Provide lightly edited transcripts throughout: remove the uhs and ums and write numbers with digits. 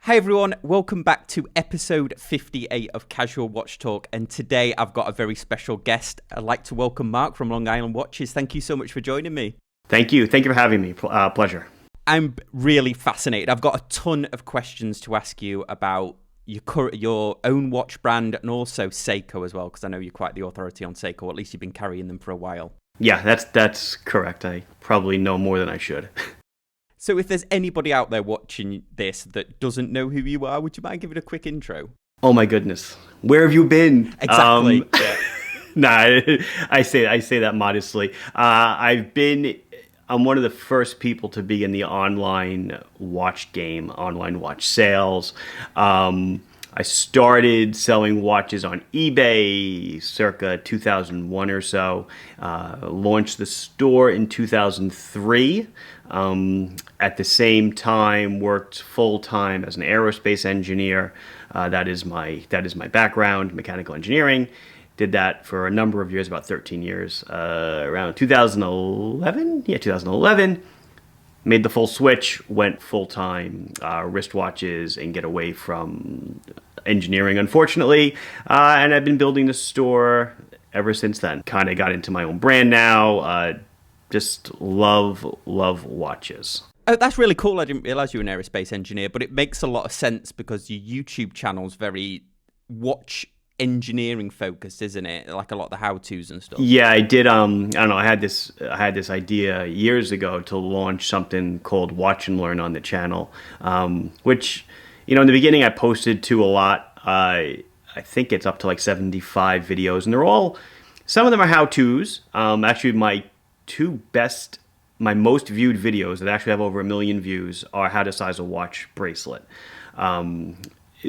Hi everyone, welcome back to episode 58 of Casual Watch Talk, and today I've got a very special guest. I'd like to welcome Marc from Long Island Watches. Thank you so much for joining me. Thank you for having me. Pleasure. I'm really fascinated. I've got a ton of questions to ask you about your own watch brand and also Seiko as well, because I know you're quite the authority on Seiko, or at least you've been carrying them for a while. Yeah, that's correct. I probably know more than I should. So if there's anybody out there watching this that doesn't know who you are, would you mind giving a quick intro? Oh my goodness. Where have you been? Exactly. Nah, I say that modestly. I'm one of the first people to be in the online watch game, online watch sales. I started selling watches on eBay circa 2001 or so. Launched the store in 2003. At the same time, worked full-time as an aerospace engineer. That is my background, mechanical engineering. Did that for a number of years, about 13 years. Around 2011, 2011, made the full switch, went full-time wristwatches and get away from engineering, unfortunately. And I've been building the store ever since then. Kind of got into my own brand now. Just love watches. Oh, that's really cool. I didn't realize you were an aerospace engineer, but it makes a lot of sense because your YouTube channel's very watch engineering focused, isn't it? Like a lot of the how-tos and stuff. Yeah, I did. I don't know. I had this idea years ago to launch something called Watch and Learn on the channel, which, in the beginning I posted to a lot. I think it's up to like 75 videos, and some of them are how-tos. Actually, my most viewed videos that actually have over 1 million views are how to size a watch bracelet.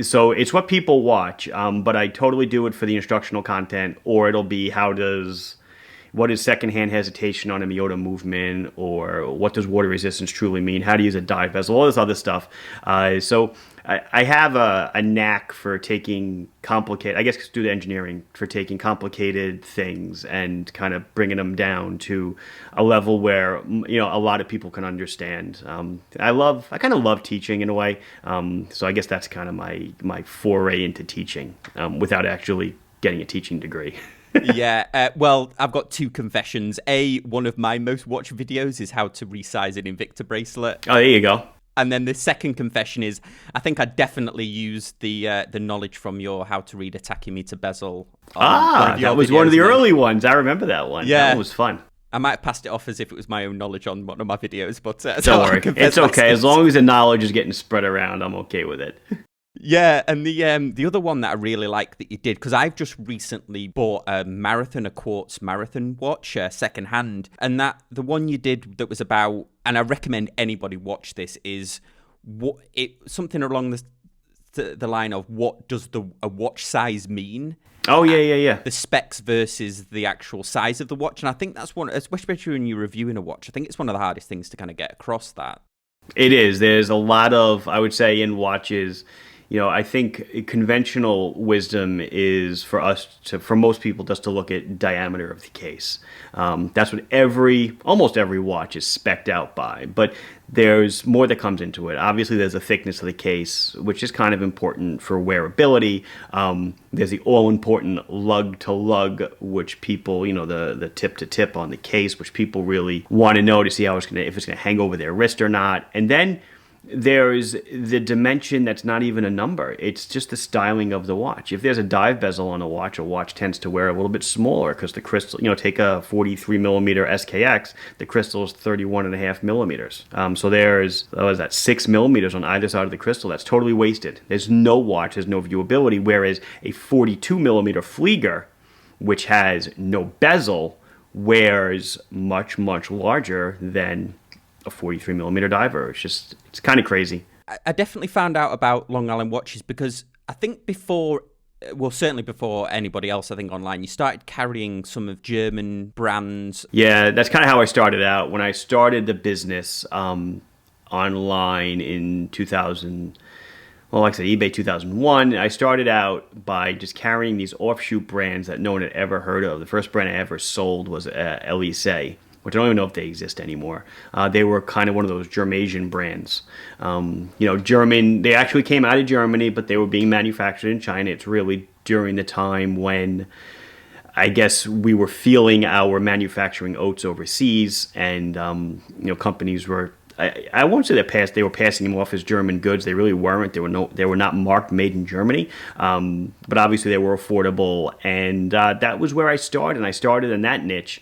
So it's what people watch, but I totally do it for the instructional content, or it'll be what is secondhand hesitation on a Miyota movement, or what does water resistance truly mean, how to use a dive bezel, all this other stuff. So I have a knack for taking complicated, I guess due to engineering, for taking complicated things and kind of bringing them down to a level where, a lot of people can understand. I kind of love teaching in a way. So I guess that's kind of my foray into teaching, without actually getting a teaching degree. Yeah, well, I've got two confessions. One of my most watched videos is how to resize an Invicta bracelet. Oh, there you go. And then the second confession is, I think I definitely used the knowledge from your how to read a tachymeter bezel. That was one of the early ones. I remember that one. Yeah. That one was fun. I might have passed it off as if it was my own knowledge on one of my videos, but don't worry, it's okay. As long as the knowledge is getting spread around, I'm okay with it. Yeah, and the other one that I really like that you did, because I've just recently bought a Quartz marathon watch, secondhand, and the one you did that was about, and I recommend anybody watch this, is something along the line of what does a watch size mean? Oh, yeah. The specs versus the actual size of the watch, and I think that's one, especially when you're reviewing a watch, I think it's one of the hardest things to kind of get across that. It is. There's a lot of, I would say, in watches. I think conventional wisdom is for most people, just to look at diameter of the case. That's what almost every watch is spec'd out by. But there's more that comes into it. Obviously, there's the thickness of the case, which is kind of important for wearability. There's the all-important lug-to-lug, which people, the tip-to-tip on the case, which people really want to know to see if it's going to hang over their wrist or not. And then there's the dimension that's not even a number. It's just the styling of the watch. If there's a dive bezel on a watch tends to wear a little bit smaller because the crystal, take a 43 millimeter SKX, the crystal is 31.5 millimeters. So there's, 6 millimeters on either side of the crystal. That's totally wasted. There's no watch, there's no viewability, whereas a 42 millimeter Flieger, which has no bezel, wears much, much larger than a 43 millimeter diver. It's kind of crazy. I definitely found out about Long Island watches because I think certainly before anybody else, I think online, you started carrying some of German brands. Yeah, that's kind of how I started out. When I started the business online in 2000, well, like I said, eBay 2001, I started out by just carrying these offshoot brands that no one had ever heard of. The first brand I ever sold was Elise. which I don't even know if they exist anymore. They were kind of one of those Germasian brands. German, they actually came out of Germany, but they were being manufactured in China. It's really during the time when I guess we were feeling our manufacturing oats overseas, and companies were. I won't say they were passing them off as German goods. They really weren't. They were not marked made in Germany, but obviously they were affordable, and that was where I started. And I started in that niche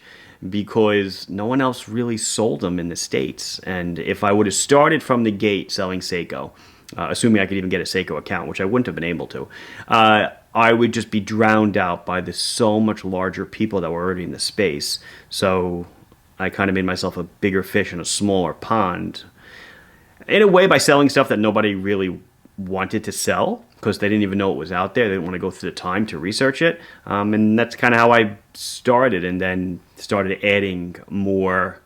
because no one else really sold them in the States. And if I would have started from the gate selling Seiko, assuming I could even get a Seiko account, which I wouldn't have been able to, I would just be drowned out by the so much larger people that were already in the space. So I kind of made myself a bigger fish in a smaller pond, in a way, by selling stuff that nobody really wanted to sell because they didn't even know it was out there. They didn't want to go through the time to research it. And that's kind of how I started, and then started adding more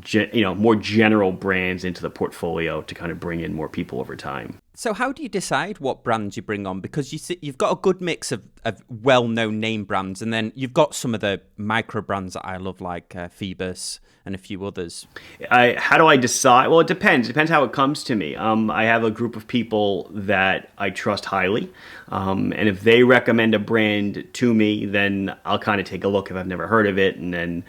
general brands into the portfolio to kind of bring in more people over time. So how do you decide what brands you bring on? Because you've got a good mix of well-known name brands, and then you've got some of the micro brands that I love, like Phoebus and a few others. How do I decide? Well, it depends. It depends how it comes to me. I have a group of people that I trust highly, and if they recommend a brand to me, then I'll kind of take a look if I've never heard of it, and then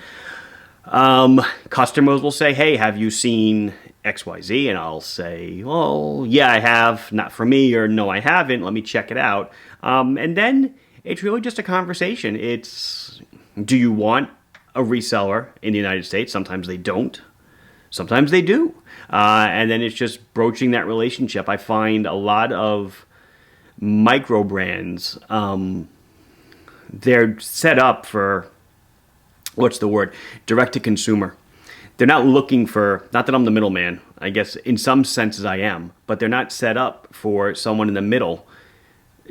customers will say, "Hey, have you seen XYZ?" And I'll say, "Well, yeah, I have. Not for me," or "No, I haven't. Let me check it out." And then it's really just a conversation. It's, do you want a reseller in the United States? Sometimes they don't. Sometimes they do. And then it's just broaching that relationship. I find a lot of micro brands, they're set up for, what's the word? Direct to consumer. They're not looking for, not that I'm the middleman, I guess in some senses I am, but they're not set up for someone in the middle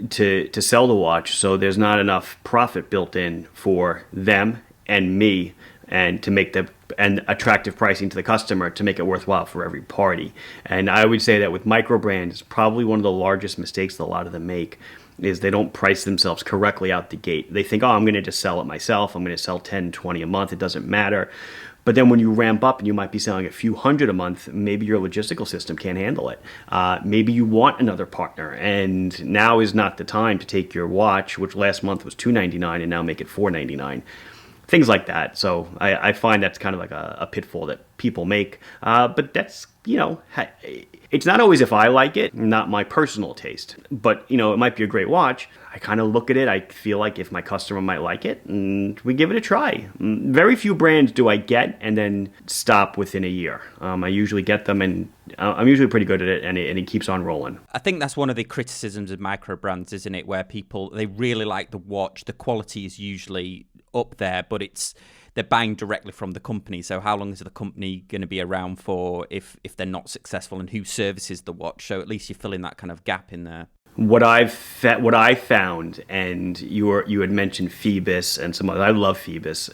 to sell the watch. So there's not enough profit built in for them and me, and to make and attractive pricing to the customer to make it worthwhile for every party. And I would say that with micro brands, probably one of the largest mistakes that a lot of them make is they don't price themselves correctly out the gate. They think, oh, I'm going to just sell it myself. I'm going to sell 10, 20 a month. It doesn't matter. But then when you ramp up and you might be selling a few hundred a month, maybe your logistical system can't handle it. Maybe you want another partner, and now is not the time to take your watch, which last month was $299, and now make it $499. Things like that. So I find that's kind of like a pitfall that people make. But that's, it's not always if I like it, not my personal taste. But, it might be a great watch. I kind of look at it. I feel like if my customer might like it, and we give it a try. Very few brands do I get and then stop within a year. I usually get them, and I'm usually pretty good at it, and it keeps on rolling. I think that's one of the criticisms of micro brands, isn't it? Where people, they really like the watch. The quality is usually up there, but they're buying directly from the company. So how long is the company going to be around for if they're not successful, and who services the watch? So at least you're filling that kind of gap in there. What I found, and you had mentioned Phoebus and some other. I love Phoebus.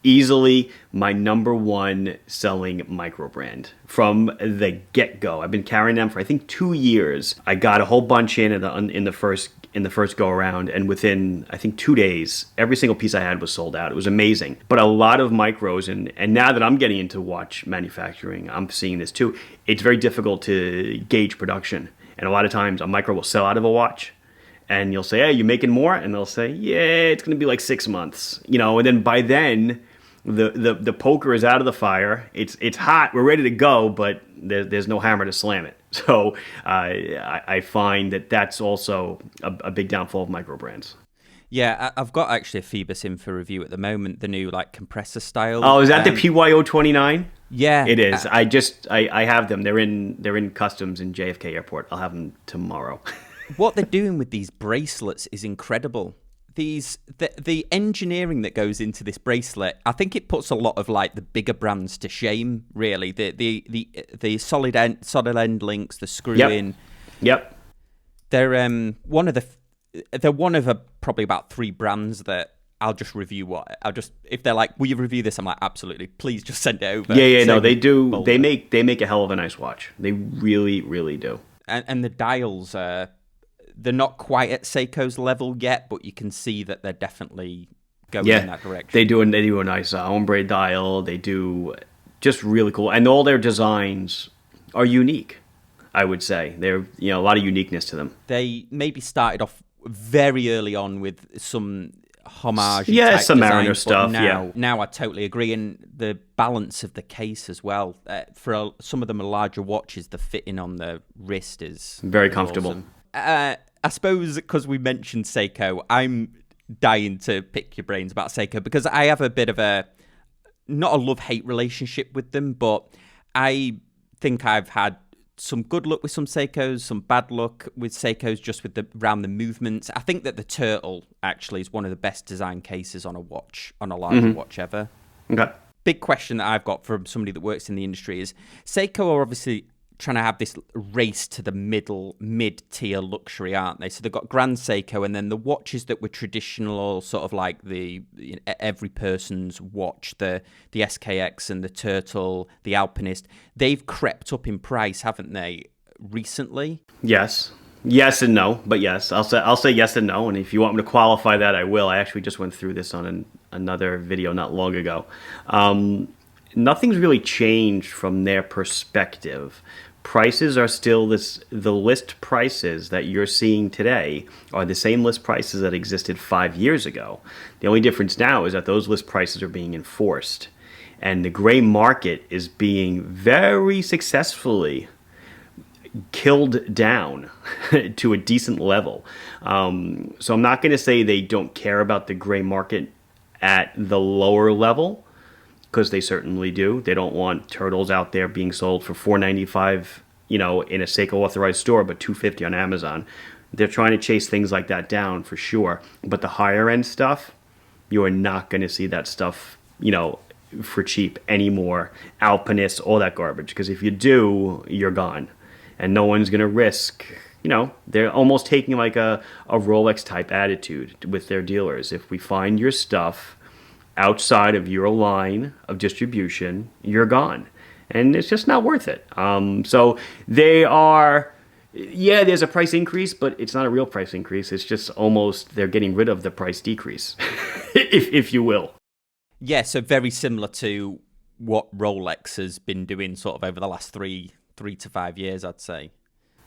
Easily my number one selling micro brand from the get-go. I've been carrying them for I think 2 years. I got a whole bunch in the first go around, and within I think 2 days, every single piece I had was sold out. It was amazing. But a lot of micros, and now that I'm getting into watch manufacturing, I'm seeing this too. It's very difficult to gauge production. And a lot of times a micro will sell out of a watch, and you'll say, "Hey, you making more?" And they'll say, "Yeah, it's going to be like 6 months." And then by then the poker is out of the fire. It's hot. We're ready to go, but there's no hammer to slam it. So I find that's also a big downfall of micro brands. Yeah, I've got actually a Phoebus in for review at the moment, the new compressor style. Oh, is that the PYO29? Yeah, it is. I have them. They're in customs in JFK Airport. I'll have them tomorrow. What they're doing with these bracelets is incredible. The engineering that goes into this bracelet, I think it puts a lot of the bigger brands to shame. Really, the solid end links, the screw in. Yep. They're one of probably about 3 brands that I'll just review. If they're like, "Will you review this?" I'm like, "Absolutely, please just send it over." Yeah, no, they do. Folder. They make a hell of a nice watch. They really, really do. And the dials, they're not quite at Seiko's level yet, but you can see that they're definitely going in that direction. They do a nice ombre dial. They do just really cool, and all their designs are unique. I would say they're a lot of uniqueness to them. They maybe started off very early on with some homage, some Mariner designs, stuff. Now I totally agree, and the balance of the case as well. Some of them are larger watches. The fitting on the wrist is very comfortable. Awesome. I suppose because we mentioned Seiko, I'm dying to pick your brains about Seiko because I have a bit of not a love-hate relationship with them, but I think I've had some good luck with some Seikos, some bad luck with Seikos just with around the movements. I think that the Turtle actually is one of the best design cases on a larger watch ever. Okay. Big question that I've got from somebody that works in the industry is Seiko are obviously trying to have this race to the mid-tier luxury, aren't they? So they've got Grand Seiko, and then the watches that were traditional, sort of like the every person's watch, the SKX and the Turtle, the Alpinist. They've crept up in price, haven't they, recently? Yes and no, but yes, I'll say yes and no. And if you want me to qualify that, I will. I actually just went through this on another video not long ago. Nothing's really changed from their perspective. Prices are still the list prices that you're seeing today are the same list prices that existed 5 years ago. The only difference now is that those list prices are being enforced. And the gray market is being very successfully killed down to a decent level. So I'm not going to say they don't care about the gray market at the lower level, because they certainly do. They don't want turtles out there being sold for $4.95, in a Seiko authorized store, but $2.50 on Amazon. They're trying to chase things like that down for sure. But the higher end stuff, you are not going to see that stuff, for cheap anymore. Alpinists, all that garbage. Because if you do, you're gone, and no one's going to risk. They're almost taking like a Rolex type attitude with their dealers. If we find your stuff outside of your line of distribution, you're gone. And it's just not worth it. So they are, there's a price increase, but it's not a real price increase. It's just almost they're getting rid of the price decrease, if you will. Yeah, so very similar to what Rolex has been doing sort of over the last 3 to 5 years, I'd say.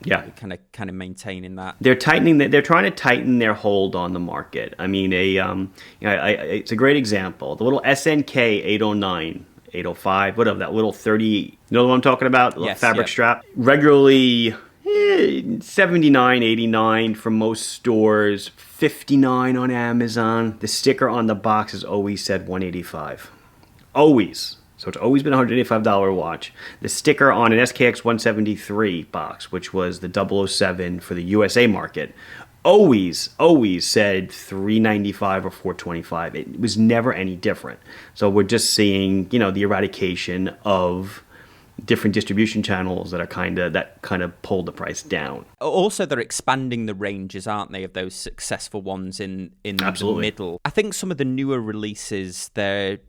Yeah, kind of maintaining that. They're tightening. They're trying to tighten their hold on the market. I mean, it's a great example. The little SNK 809, 805, whatever, that little 30. You know what I'm talking about? The fabric strap. Regularly 79, 89 from most stores. 59 on Amazon. The sticker on the box has always said 185. Always. So it's always been a $185 watch. The sticker on an SKX 173 box, which was the 007 for the USA market, always said $395 or $425. It was never any different. So we're just seeing, the eradication of different distribution channels that kind of pull the price down. Also, they're expanding the ranges, aren't they, of those successful ones in the middle. I think some of the newer releases, they're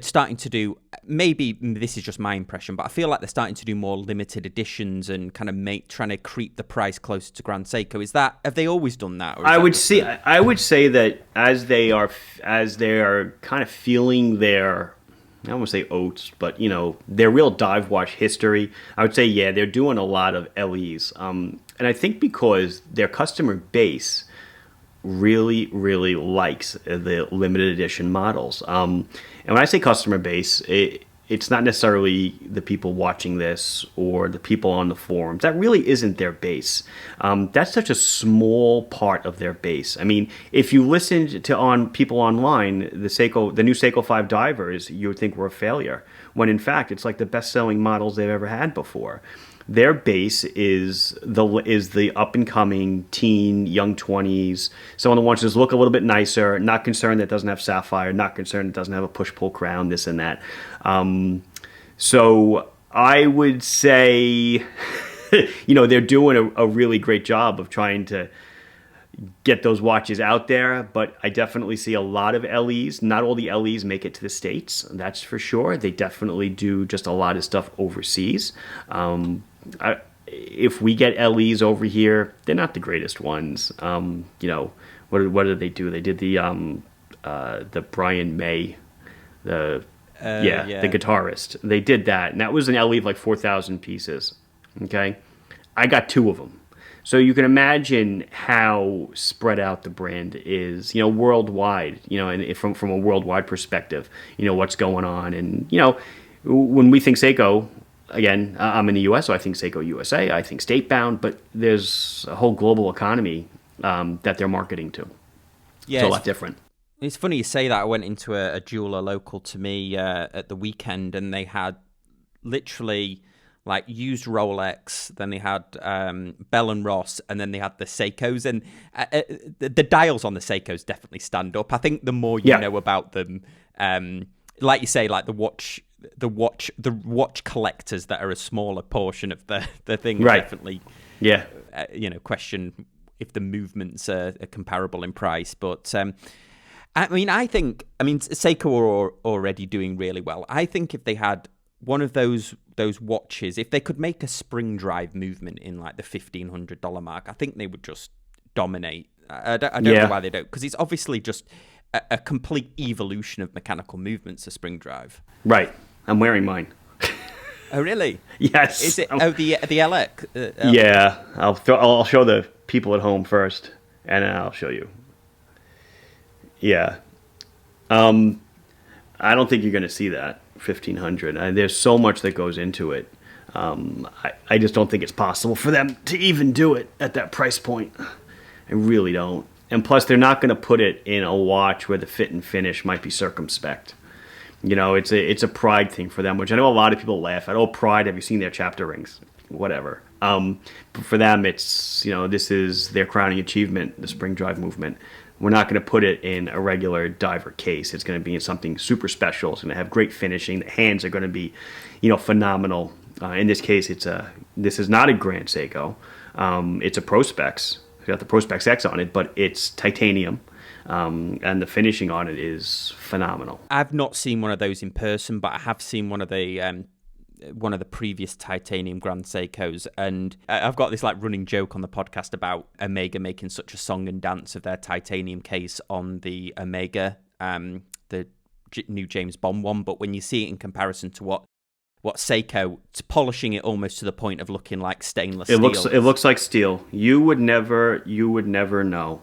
starting to do, maybe this is just my impression, but I feel like they're starting to do more limited editions and kind of trying to creep the price closer to Grand Seiko. Have they always done that? Or I would say that as they are kind of feeling their, I don't want to say oats, but their real dive watch history, I would say they're doing a lot of LEs, and I think because their customer base really, really likes the limited edition models. And when I say customer base, it's not necessarily the people watching this or the people on the forums. That really isn't their base. That's such a small part of their base. I mean, if you listened to people online, the new Seiko 5 divers, you would think were a failure, when in fact it's like the best-selling models they've ever had before. Their base is the up-and-coming teen, young 20s, someone who wants to just look a little bit nicer, not concerned that it doesn't have sapphire, not concerned it doesn't have a push-pull crown, this and that. So I would say, they're doing a really great job of trying to get those watches out there, but I definitely see a lot of LEs. Not all the LEs make it to the States, that's for sure. They definitely do just a lot of stuff overseas. If we get LEs over here, they're not the greatest ones. What did they do? They did the the Brian May, the Yeah. the guitarist. They did that, and that was an LE of like 4,000 pieces. Okay, I got two of them, so you can imagine how spread out the brand is, worldwide. And from a worldwide perspective, what's going on, and when we think Seiko. Again, I'm in the U.S., so I think Seiko USA. I think state-bound, but there's a whole global economy that they're marketing to. Yeah, it's a lot different. It's funny you say that. I went into a jeweler local to me at the weekend, and they had literally like used Rolex, then they had Bell and Ross, and then they had the Seikos, and the dials on the Seikos definitely stand up. I think the more you know about them, like you say, like the watch collectors that are a smaller portion of the thing, definitely, question if the movements are comparable in price. But I think Seiko are already doing really well. I think if they had one of those watches, if they could make a spring drive movement in like the $1,500 mark, I think they would just dominate. I don't know why they don't, because it's obviously just a complete evolution of mechanical movements, a spring drive. Right. I'm wearing mine. Oh, really? Yes. Is it the LX? Yeah. I'll show the people at home first, and then I'll show you. Yeah. I don't think you're going to see that 1,500. There's so much that goes into it. I just don't think it's possible for them to even do it at that price point. I really don't. And plus, they're not going to put it in a watch where the fit and finish might be circumspect. It's a pride thing for them, which I know a lot of people laugh at. Oh, pride! Have you seen their chapter rings? Whatever. But for them, it's this is their crowning achievement, the spring drive movement. We're not going to put it in a regular diver case. It's going to be in something super special. It's going to have great finishing. The hands are going to be, phenomenal. In this case, this is not a Grand Seiko. It's a Prospex. It's got the Prospex X on it, but it's titanium. And the finishing on it is phenomenal. I've not seen one of those in person, but I have seen one of the previous titanium Grand Seikos, and I've got this like running joke on the podcast about Omega making such a song and dance of their titanium case on the Omega, the new James Bond one. But when you see it in comparison to what Seiko, it's polishing it almost to the point of looking like stainless steel. It looks like steel. You would never know.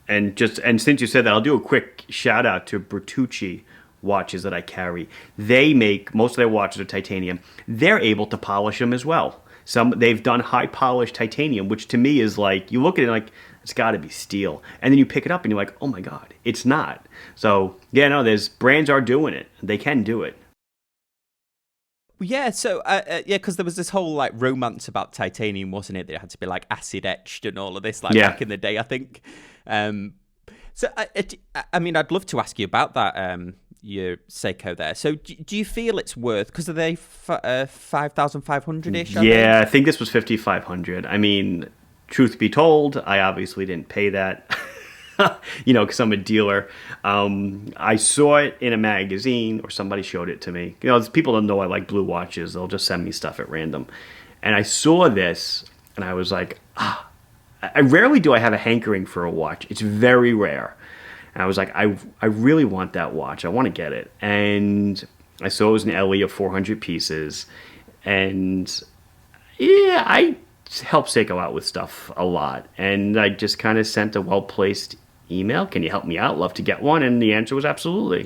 And since you said that, I'll do a quick shout out to Bertucci watches that I carry. They make most of their watches are titanium. They're able to polish them as well. They've done high polished titanium, which to me is like, you look at it like it's got to be steel, and then you pick it up and you're like, oh my god, it's not. So there's brands are doing it. They can do it. Yeah, so because there was this whole like romance about titanium, wasn't it? That it had to be like acid etched and all of this, back in the day, I think. So I'd love to ask you about that, your Seiko there. So do you feel it's worth? Because are they 5,500-ish? Yeah, I think this was 5,500. I mean, truth be told, I obviously didn't pay that. Because I'm a dealer. I saw it in a magazine, or somebody showed it to me. People don't know I like blue watches. They'll just send me stuff at random. And I saw this, and I was like, I rarely do I have a hankering for a watch. It's very rare. And I was like, I really want that watch. I want to get it. And I saw it was an LE of 400 pieces. And yeah, I help Seiko out with stuff a lot. And I just kind of sent a well-placed email. Can you help me out? Love to get one. And the answer was absolutely.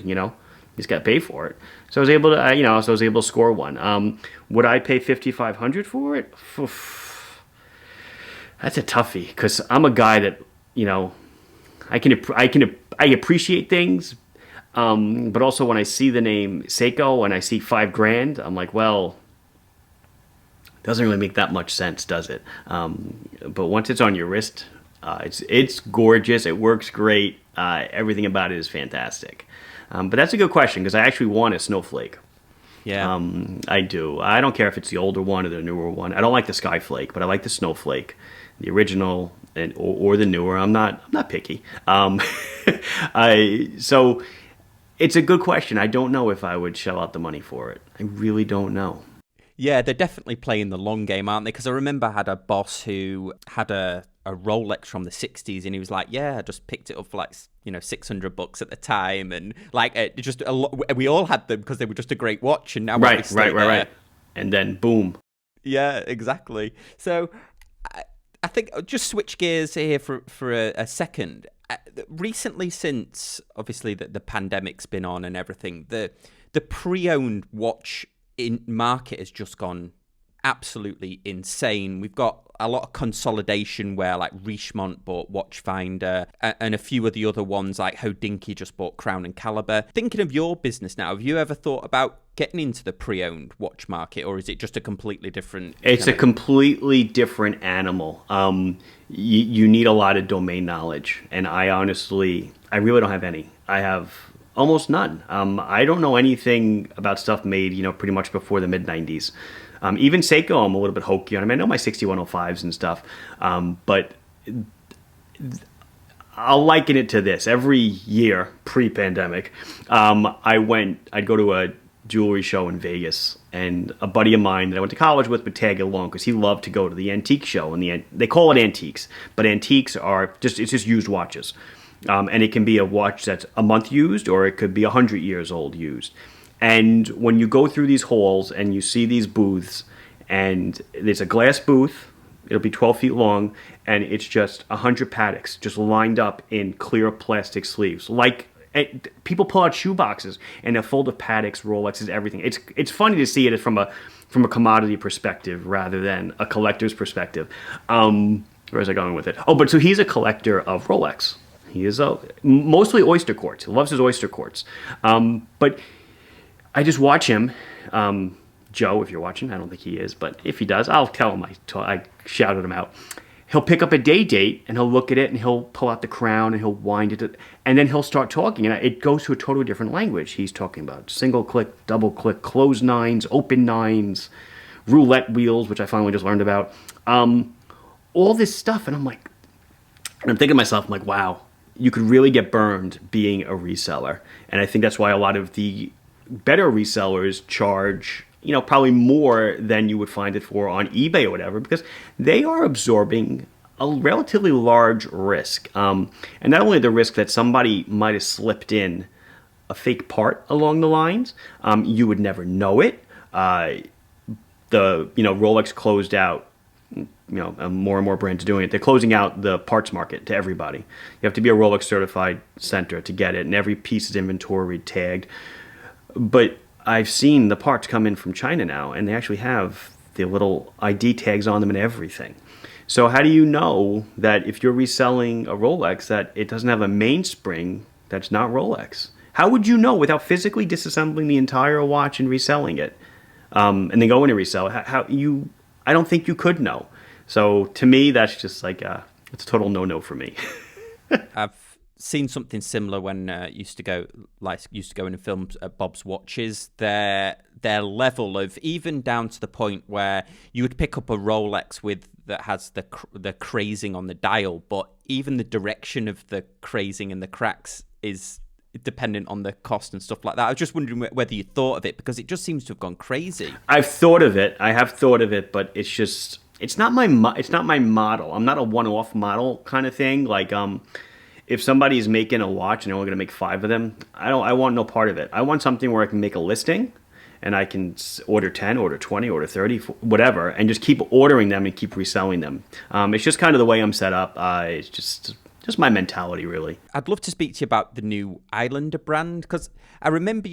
Just got to pay for it. So I was able to, score one. Would I pay $5,500 for it? That's a toughie, because I'm a guy that, I appreciate things, but also when I see the name Seiko and I see $5,000, I'm like, well, it doesn't really make that much sense, does it? But once it's on your wrist, it's gorgeous. It works great. Everything about it is fantastic. But that's a good question, because I actually want a Snowflake. Yeah, I do. I don't care if it's the older one or the newer one. I don't like the Skyflake, but I like the Snowflake, the original or the newer. I'm not picky. So it's a good question. I don't know if I would shell out the money for it. I really don't know. Yeah, they're definitely playing the long game, aren't they? Because I remember I had a boss who had a a Rolex from the 60s, and he was like, yeah, I just picked it up for like, $600 at the time, and like just a lot, we all had them because they were just a great watch, and now right, and then boom. Yeah, exactly. So I think I'll just switch gears here for a second. Recently, since obviously the pandemic's been on and everything, the pre-owned watch in market has just gone absolutely insane. We've got a lot of consolidation where like Richemont bought Watchfinder and a few of the other ones like Hodinkee just bought Crown and Caliber. Thinking of your business now, have you ever thought about getting into the pre-owned watch market, or is it just a completely different? It's a completely different animal. You need a lot of domain knowledge, and I really don't have any. I have almost none. I don't know anything about stuff made, pretty much before the mid-90s. Even Seiko, I'm a little bit hokey on. I know my 6105s and stuff, but I'll liken it to this. Every year, pre-pandemic, I'd go to a jewelry show in Vegas, and a buddy of mine that I went to college with would tag along because he loved to go to the antique show. And they call it antiques, but antiques it's just used watches. And it can be a watch that's a month used, or it could be 100 years old used. And when you go through these halls and you see these booths, and there's a glass booth, it'll be 12 feet long, and it's just 100 Pateks just lined up in clear plastic sleeves. Like, people pull out shoe boxes and a fold of Pateks, Rolexes, everything. It's funny to see it from a commodity perspective rather than a collector's perspective. Where was I going with it? Oh, but so he's a collector of Rolex. He is mostly oyster quartz. He loves his oyster quartz. But I just watch him. Joe, if you're watching, I don't think he is, but if he does, I'll tell him I shouted him out. He'll pick up a day date, and he'll look at it, and he'll pull out the crown, and he'll wind it, and then he'll start talking, and it goes to a totally different language. He's talking about single click, double click, closed nines, open nines, roulette wheels, which I finally just learned about. All this stuff, and I'm thinking to myself, wow, you could really get burned being a reseller. And I think that's why a lot of the better resellers charge, probably more than you would find it for on eBay or whatever, because they are absorbing a relatively large risk. And not only the risk that somebody might have slipped in a fake part along the lines, you would never know it. Rolex closed out, more and more brands doing it. They're closing out the parts market to everybody. You have to be a Rolex certified center to get it, and every piece is inventory tagged. But I've seen the parts come in from China now, and they actually have the little ID tags on them and everything. So how do you know that if you're reselling a Rolex that it doesn't have a mainspring that's not Rolex? How would you know without physically disassembling the entire watch and reselling it, and then going to resell it? I don't think you could know. So to me, that's just it's a total no-no for me. I've seen something similar when used to go in and film at Bob's Watches. Their level of, even down to the point where you would pick up a Rolex that has the crazing on the dial, but even the direction of the crazing and the cracks is dependent on the cost and stuff like that. I was just wondering whether you thought of it, because it just seems to have gone crazy. I have thought of it, but it's not my model. I'm not a one-off model kind of thing. Like, if somebody's making a watch and they're only going to make 5 of them, I want no part of it. I want something where I can make a listing, and I can order 10, order 20, order 30, whatever, and just keep ordering them and keep reselling them. It's just kind of the way I'm set up. It's just my mentality, really. I'd love to speak to you about the new Islander brand, because I remember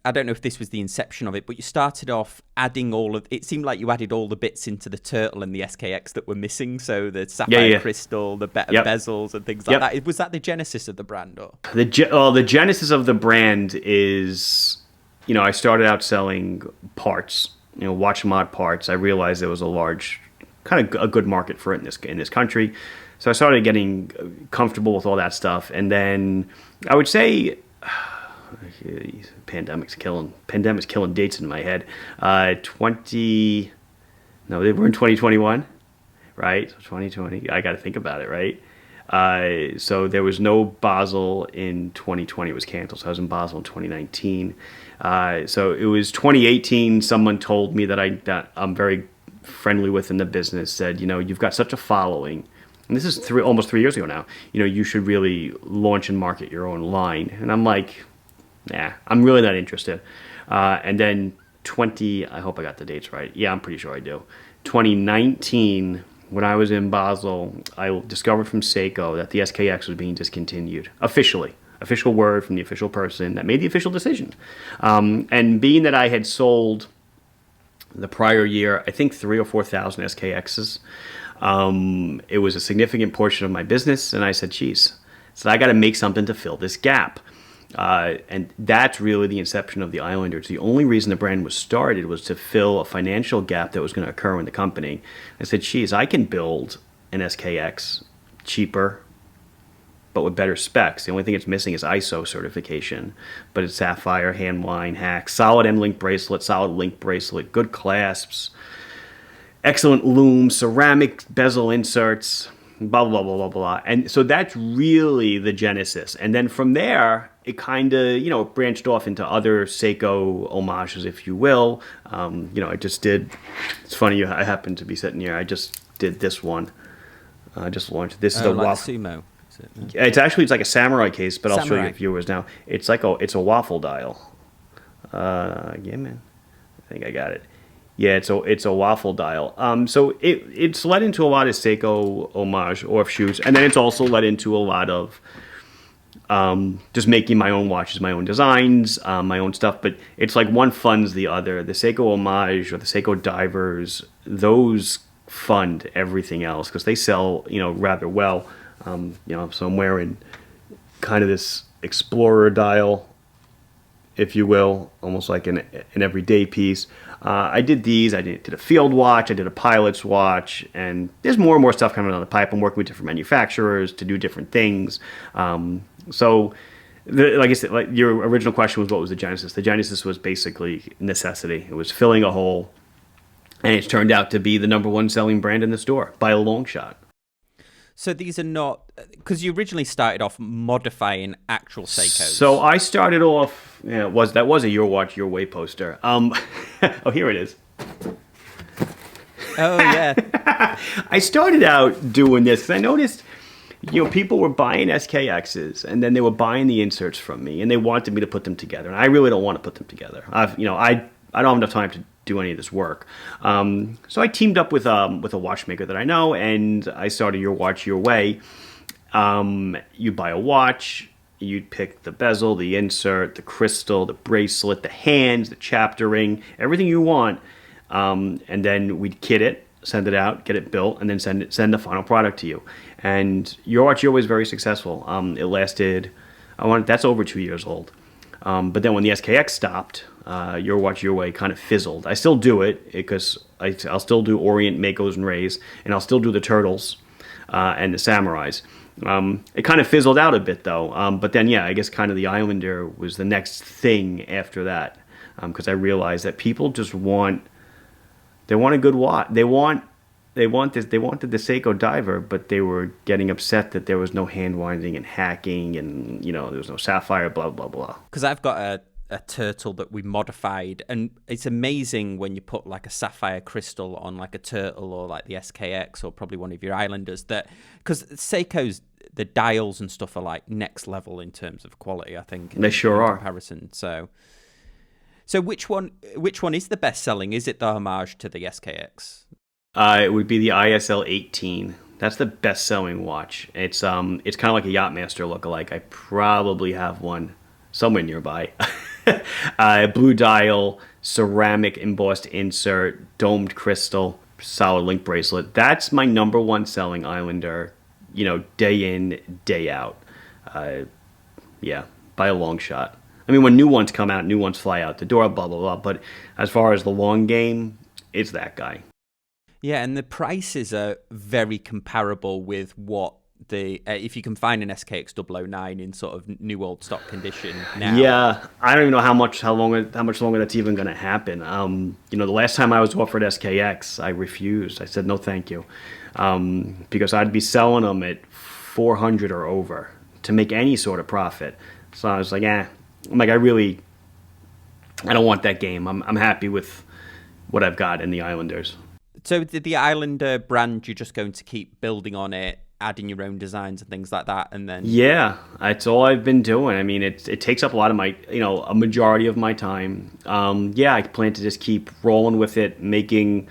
I don't know if this was the inception of it, but you started off adding it seemed like you added all the bits into the Turtle and the SKX that were missing. So the sapphire crystal, the bezels and things like that. Was that the genesis of the brand? Or? The genesis of the brand is, I started out selling parts, watch mod parts. I realized there was a large, kind of a good market for it in this country. So I started getting comfortable with all that stuff. And then I would say, pandemic's killing dates in my head. They were in 2021, right? So 2020, I got to think about it, right? So there was no Basel in 2020, it was canceled. So I was in Basel in 2019. So it was 2018, someone told me that I'm very friendly with in the business, said, you've got such a following, and this is almost 3 years ago now, you should really launch and market your own line. And I'm like, nah, I'm really not interested. And then I hope I got the dates right. Yeah, I'm pretty sure I do. 2019, when I was in Basel, I discovered from Seiko that the SKX was being discontinued officially. Official word from the official person that made the official decision. And being that I had sold the prior year, I think 3,000 or 4,000 SKXs, it was a significant portion of my business. And I said, geez, so I got to make something to fill this gap. And that's really the inception of the Islanders. The only reason the brand was started was to fill a financial gap that was going to occur in the company. I said, geez, I can build an SKX cheaper, but with better specs. The only thing it's missing is ISO certification. But it's sapphire, hand line, hack, solid M-link bracelet, solid link bracelet, good clasps, excellent loom, ceramic bezel inserts, blah, blah, blah, blah, blah. And so that's really the genesis. And then from there, it kind of, branched off into other Seiko homages, if you will. I just did, it's funny, I happen to be sitting here. I just did this one. I just launched, this is the like waffle. sumo. It's like a samurai case, but I'll show you viewers now. It's a waffle dial. Yeah, man. I think I got it. Yeah, it's a waffle dial. So it's led into a lot of Seiko homage offshoots, and then it's also led into a lot of just making my own watches, my own designs, my own stuff. But it's like one funds the other. The Seiko homage or the Seiko divers, those fund everything else because they sell, rather well. So I'm wearing kind of this explorer dial, if you will, almost like an everyday piece. I did these. I did a field watch. I did a pilot's watch. And there's more and more stuff coming down the pipe. I'm working with different manufacturers to do different things. Like I said, like your original question was, what was the genesis? The genesis was basically necessity. It was filling a hole. And it's turned out to be the number one selling brand in the store by a long shot. So these are not, because you originally started off modifying actual Seikos. So I started off, that was a Your Watch, Your Way poster. Oh, here it is. Oh, yeah. I started out doing this because I noticed, people were buying SKXs and then they were buying the inserts from me and they wanted me to put them together. And I really don't want to put them together. I don't have enough time to do any of this work. So I teamed up with a watchmaker that I know, and I started Your Watch, Your Way. You'd buy a watch, you'd pick the bezel, the insert, the crystal, the bracelet, the hands, the chapter ring, everything you want, and then we'd kit it, send it out, get it built, and then send the final product to you. And Your Watch, Your Way is very successful. It lasted, that's over 2 years old. But then when the SKX stopped, Your Watch, Your Way kind of fizzled. I still do it because I'll still do Orient, Makos, and Rays, and I'll still do the Turtles and the Samurais. It kind of fizzled out a bit, though. But then, I guess kind of the Islander was the next thing after that because I realized that people just want a good watch. They wanted the Seiko diver, but they were getting upset that there was no hand winding and hacking and, there was no sapphire, blah, blah, blah. Because I've got a turtle that we modified, and it's amazing when you put like a sapphire crystal on like a turtle or like the SKX or probably one of your Islanders, that because Seiko's, the dials and stuff are like next level in terms of quality, I think. They sure are. Comparison. So which one is the best selling? Is it the homage to the SKX? It would be the ISL 18. That's the best-selling watch. It's kind of like a Yachtmaster lookalike. I probably have one somewhere nearby. Blue dial, ceramic embossed insert, domed crystal, solid link bracelet. That's my number one selling Islander, day in, day out. By a long shot. I mean, when new ones come out, new ones fly out the door, blah, blah, blah. But as far as the long game, it's that guy. Yeah, and the prices are very comparable with what if you can find an SKX 009 in sort of new old stock condition now. Yeah, I don't even know how much longer that's even going to happen. The last time I was offered SKX, I refused. I said no, thank you, because I'd be selling them at 400 or over to make any sort of profit. So I was like, I don't want that game. I'm happy with what I've got in the Islanders. So the Islander brand, you're just going to keep building on it adding your own designs and things like that, and then Yeah, that's all I've been doing. I mean, it takes up a lot of my, a majority of my time. Yeah, I plan to just keep rolling with it, making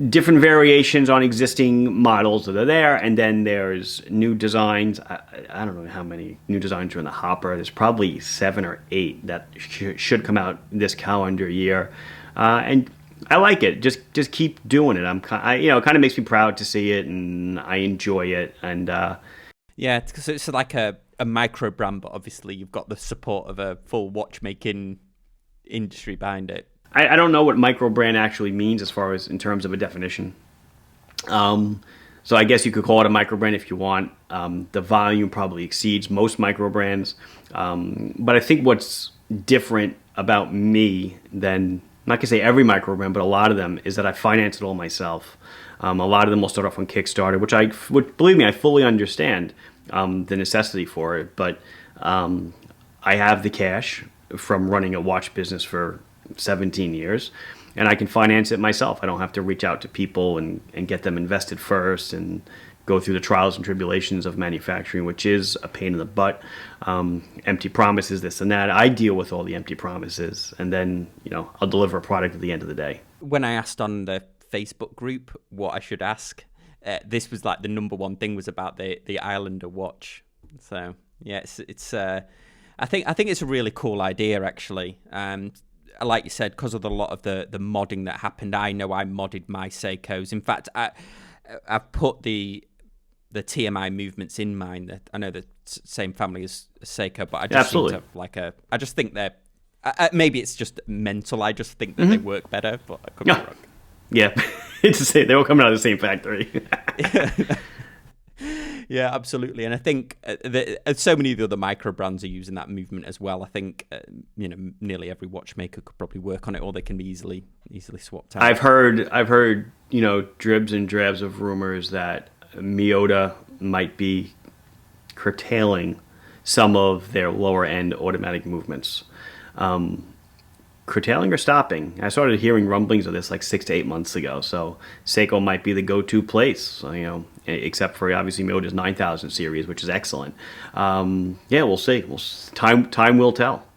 different variations on existing models that are there, and then there's new designs. I don't know how many new designs are in the hopper. There's probably 7 or 8 that should come out this calendar year, and I like it. Just keep doing it. It kind of makes me proud to see it, and I enjoy it. And yeah, because it's like a micro brand, but obviously you've got the support of a full watchmaking industry behind it. I don't know what microbrand actually means as far as in terms of a definition. So I guess you could call it a microbrand if you want. The volume probably exceeds most microbrands. But I think what's different about me than, I'm not going to say every microbrand, but a lot of them, is that I finance it all myself. A lot of them will start off on Kickstarter, which believe me, I fully understand the necessity for it. But I have the cash from running a watch business for 17 years, and I can finance it myself. I don't have to reach out to people and get them invested first and go through the trials and tribulations of manufacturing, which is a pain in the butt. Empty promises, this and that. I deal with all the empty promises, and then I'll deliver a product at the end of the day. When I asked on the Facebook group what I should ask, this was like the number one thing was about the Islander watch. So yeah, it's I think it's a really cool idea actually. Like you said, because of a lot of the modding that happened, I know I modded my Seikos. In fact, I've put the TMI movements in mine. I know the same family as Seiko, but I just seem to have I just think they're maybe it's just mental. I just think that they work better, but I could be wrong. Yeah, it's the same. They all come out of the same factory. Yeah, absolutely. And I think so many of the other micro brands are using that movement as well. I think nearly every watchmaker could probably work on it, or they can be easily swapped out. I've heard dribs and drabs of rumors that Miyota might be curtailing some of their lower end automatic movements. Curtailing or stopping? I started hearing rumblings of this like 6 to 8 months ago. So Seiko might be the go-to place, except for obviously Miyota's 9000 series, which is excellent. Yeah, we'll see. Time will tell.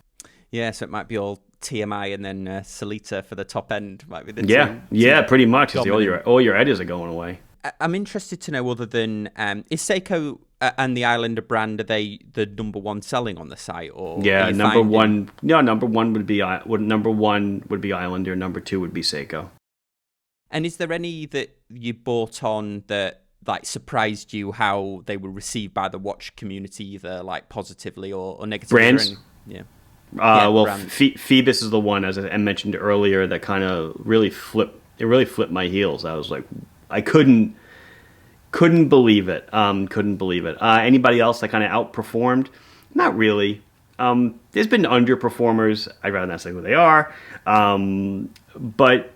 Yeah, so it might be all TMI and then Sellita for the top end. Might be the two pretty much. All your edges are going away. I'm interested to know, other than is Seiko and the Islander brand, are they the number one selling on the site? Or number one would be Islander. Number 2 would be Seiko. And is there any that you bought on that like surprised you how they were received by the watch community, either like positively or negatively? Brands. Brands. Phoebus is the one, as I mentioned earlier, that kind of really flipped my heels. I was like, I couldn't believe it. Anybody else that kind of outperformed? Not really. There's been underperformers. I'd rather not say who they are. But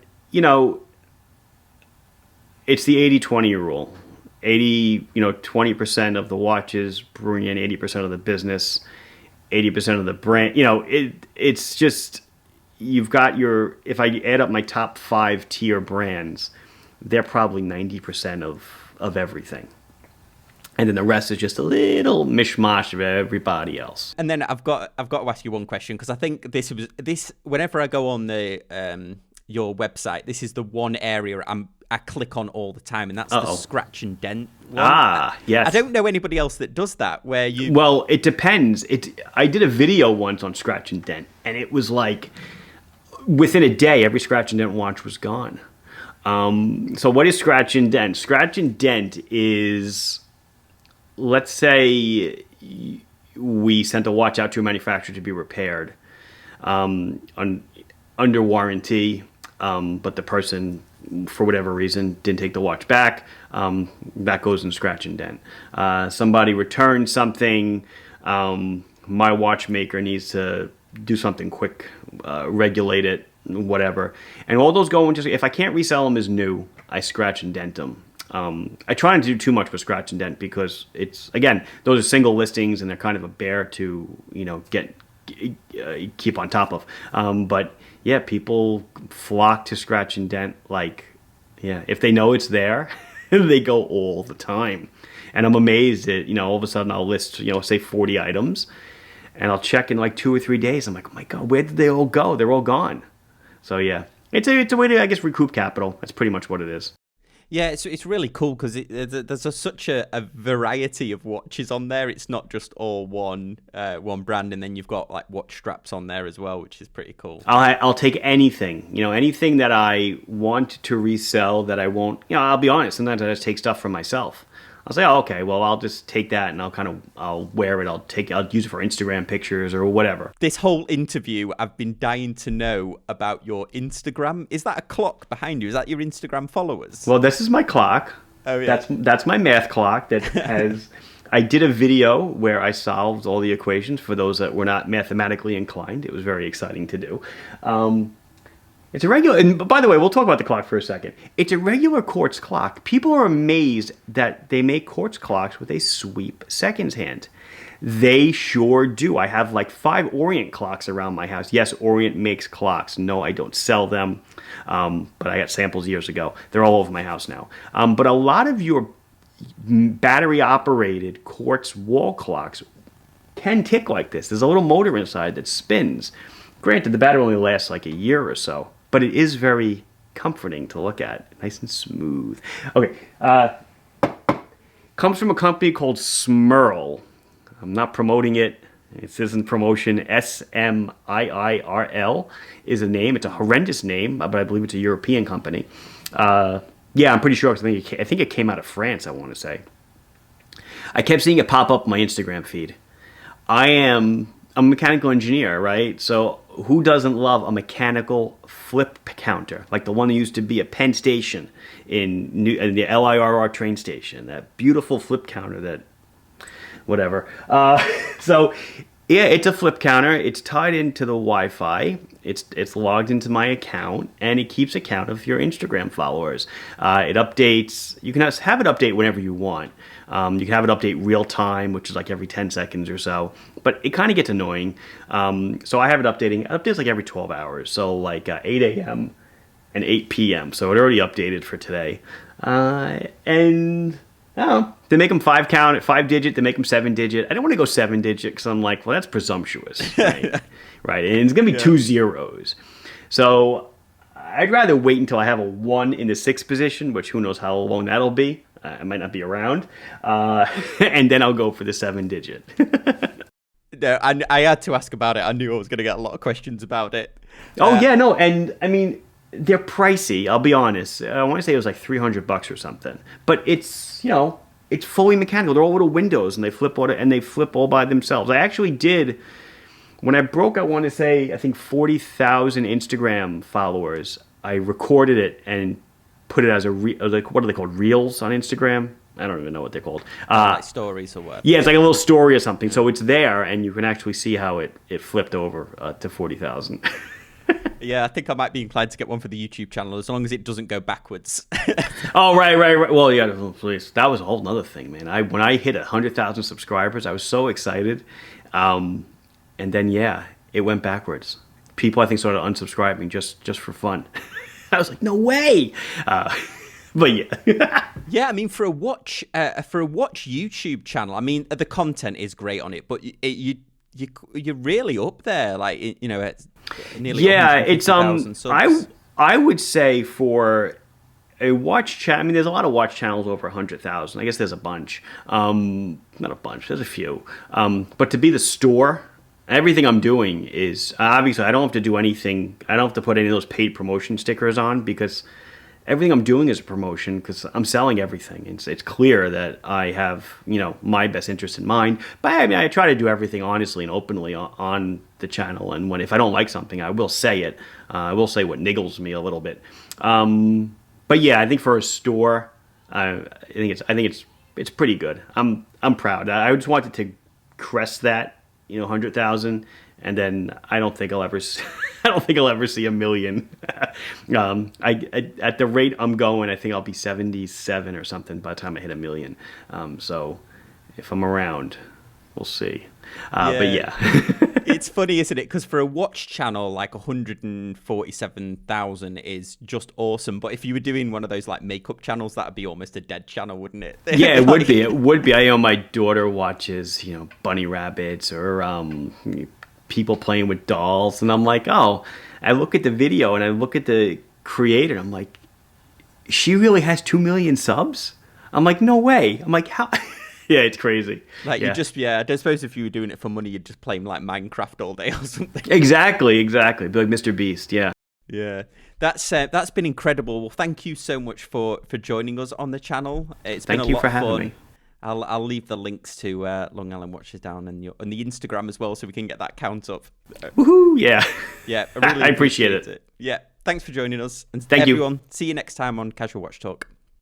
it's the 80-20 rule. 20% of the watches bring in 80% of the business, 80% of the brand. It's just, you've got if I add up my top 5 tier brands, they're probably 90% of everything. And then the rest is just a little mishmash of everybody else. And then I've got to ask you one question, because I think this whenever I go on the your website, this is the one area I click on all the time, and that's the scratch and dent one. Yes. I don't know anybody else that does that, where you... Well, it depends. I did a video once on scratch and dent, and it was like, within a day, every scratch and dent watch was gone. So what is scratch and dent? Scratch and dent is, let's say we sent a watch out to a manufacturer to be repaired under warranty, but the person, for whatever reason, didn't take the watch back. That goes in scratch and dent. Somebody returned something. My watchmaker needs to do something quick, regulate it, whatever. And all those go into, if I can't resell them as new, I scratch and dent them. I try not to do too much with scratch and dent, because it's, again, those are single listings and they're kind of a bear to, keep on top of. But yeah, people flock to scratch and dent. Like, yeah, if they know it's there, They go all the time. And I'm amazed that, all of a sudden I'll list, say 40 items, and I'll check in like 2 or 3 days. I'm like, oh my God, where did they all go? They're all gone. So yeah, it's a way to, I guess, recoup capital. That's pretty much what it is. Yeah, it's really cool because there's such a variety of watches on there. It's not just all one brand, and then you've got like watch straps on there as well, which is pretty cool. I'll take anything, anything that I want to resell that I won't. I'll be honest. Sometimes I just take stuff for myself. I'll say, oh, okay, well, I'll just take that and I'll wear it. I'll use it for Instagram pictures or whatever. This whole interview, I've been dying to know about your Instagram. Is that a clock behind you? Is that your Instagram followers? Well, this is my clock. Oh, yeah. That's my math clock that has. I did a video where I solved all the equations for those that were not mathematically inclined. It was very exciting to do. It's a regular, and by the way, we'll talk about the clock for a second. It's a regular quartz clock. People are amazed that they make quartz clocks with a sweep seconds hand. They sure do. I have like 5 Orient clocks around my house. Yes, Orient makes clocks. No, I don't sell them, but I got samples years ago. They're all over my house now. But a lot of your battery-operated quartz wall clocks can tick like this. There's a little motor inside that spins. Granted, the battery only lasts like a year or so, but it is very comforting to look at. Nice and smooth. Okay. Comes from a company called Smurl. I'm not promoting it. It isn't promotion. Smirl is a name. It's a horrendous name, but I believe it's a European company. Yeah, I'm pretty sure because I think it came out of France, I want to say. I kept seeing it pop up on my Instagram feed. I'm a mechanical engineer, right? So who doesn't love a mechanical flip counter, like the one that used to be at Penn Station in the LIRR train station, that beautiful flip counter that, whatever. So yeah, it's a flip counter. It's tied into the Wi-Fi. It's logged into my account, and it keeps account of your Instagram followers. It updates. You can have it update whenever you want. You can have it update real time, which is like every 10 seconds or so. But it kind of gets annoying. So I have it updating. It updates like every 12 hours. So like 8 a.m. and 8 p.m. So it already updated for today. And I don't know. They make them 5 digit. They make them 7 digit. I don't want to go 7 digit because I'm like, well, that's presumptuous, right? Right. And it's gonna be 2 zeros. So I'd rather wait until I have a 1 in the 6th position, which who knows how long that'll be. I might not be around, and then I'll go for the 7 digit. No, I had to ask about it. I knew I was going to get a lot of questions about it. Oh yeah, no, and I mean they're pricey. I'll be honest. I want to say it was like $300 or something, but it's it's fully mechanical. They're all little windows, and they flip all by themselves. I actually did when I broke. I want to say I think 40,000 Instagram followers. I recorded it and put it as like what are they called? Reels on Instagram? I don't even know what they're called. Like stories or whatever. Yeah, it's like a little story or something. So it's there, and you can actually see how it flipped over to 40,000. Yeah, I think I might be inclined to get one for the YouTube channel as long as it doesn't go backwards. Oh, right. Well, yeah, please. That was a whole other thing, man. When I hit 100,000 subscribers, I was so excited. And then, yeah, it went backwards. People, I think, started unsubscribing just for fun. I was like, no way. But yeah. Yeah, I mean, for a watch YouTube channel, I mean, the content is great on it, but you're really up there, like it's nearly it's subs. I would say for a watch channel, I mean, there's a lot of watch channels over 100,000. I guess there's a bunch, not a bunch, there's a few, but to be the store. Everything I'm doing is, obviously, I don't have to do anything. I don't have to put any of those paid promotion stickers on because everything I'm doing is a promotion because I'm selling everything. It's clear that I have, my best interest in mind. But I mean, I try to do everything honestly and openly on the channel. And if I don't like something, I will say it. I will say what niggles me a little bit. But yeah, I think for a store, I think it's pretty good. I'm proud. I just wanted to crest that. 100,000, and then I don't think I'll ever see a million. At the rate I'm going, I think I'll be 77 or something by the time I hit a million. So if I'm around, we'll see. But yeah. It's funny, isn't it? Because for a watch channel, like 147,000 is just awesome. But if you were doing one of those like makeup channels, that'd be almost a dead channel, wouldn't it? Yeah, it would be. It would be. I know my daughter watches, bunny rabbits or people playing with dolls, and I'm like, oh, I look at the video and I look at the creator, and I'm like, she really has 2 million subs? I'm like, no way. I'm like, how? Yeah, it's crazy. Like I don't suppose if you were doing it for money, you'd just play like Minecraft all day or something. Exactly. Be like Mr. Beast. Yeah. Yeah. That's been incredible. Well, thank you so much for joining us on the channel. It's been a lot of fun. Thank you for having me. I'll leave the links to Long Island Watches down and the Instagram as well, so we can get that count up. Woohoo! Yeah. Yeah. I really appreciate it. Yeah. Thanks for joining us. And thank everyone, you. See you next time on Casual Watch Talk.